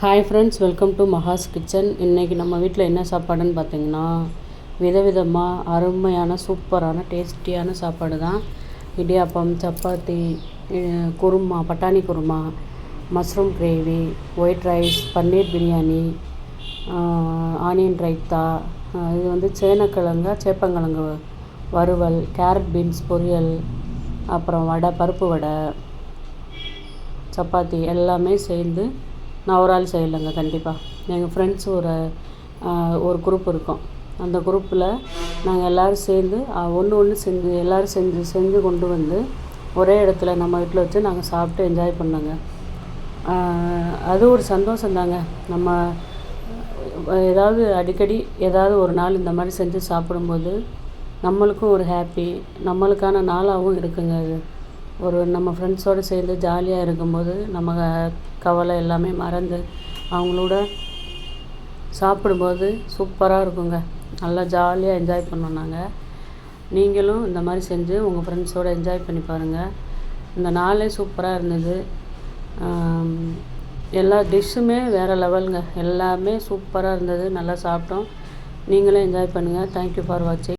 Hi friends, welcome to Maha's kitchen. இன்றைக்கி நம்ம வீட்டில் என்ன சாப்பாடுன்னு பார்த்தீங்கன்னா, விதவிதமாக அருமையான சூப்பரான டேஸ்டியான சாப்பாடு தான். இடியாப்பம், சப்பாத்தி, குருமா, பட்டாணி kurma, mushroom gravy, white rice, paneer biryani, onion raita, இது சேப்பங்கிழங்கு வறுவல், கேரட் பீன்ஸ் பொரியல், அப்புறம் வடை, பருப்பு வடை, சப்பாத்தி எல்லாமே சேர்ந்து நான் ஒரு ஆள் செய்யலைங்க. கண்டிப்பாக எங்கள் ஃப்ரெண்ட்ஸ் ஒரு குரூப் இருக்கோம். அந்த குரூப்பில் நாங்கள் எல்லோரும் சேர்ந்து ஒன்று செஞ்சு கொண்டு வந்து ஒரே இடத்துல நம்ம வீட்டில் வச்சு நாங்கள் சாப்பிட்டு என்ஜாய் பண்ணோங்க. அது ஒரு சந்தோஷந்தாங்க. நம்ம ஏதாவது அடிக்கடி ஏதாவது ஒரு நாள் இந்த மாதிரி செஞ்சு சாப்பிடும்போது நம்மளுக்கும் ஒரு ஹாப்பி, நம்மளுக்கான நாளாகவும் இருக்குங்க. அது நம்ம ஃப்ரெண்ட்ஸோடு சேர்ந்து ஜாலியாக இருக்கும்போது நம்ம கவலை எல்லாமே மறந்து அவங்களோட சாப்பிடும்போது சூப்பராக இருக்குங்க. நல்லா ஜாலியாக என்ஜாய் பண்ணோம் நாங்கள். நீங்களும் இந்த மாதிரி செஞ்சு உங்கள் ஃப்ரெண்ட்ஸோடு என்ஜாய் பண்ணி பாருங்கள். இந்த நாளே சூப்பராக இருந்தது. எல்லா டிஷ்ஷுமே வேறு லெவலுங்க. எல்லாமே சூப்பராக இருந்தது. நல்லா சாப்பிட்டோம். நீங்களும் என்ஜாய் பண்ணுங்கள். தேங்க்யூ ஃபார் வாட்சிங்.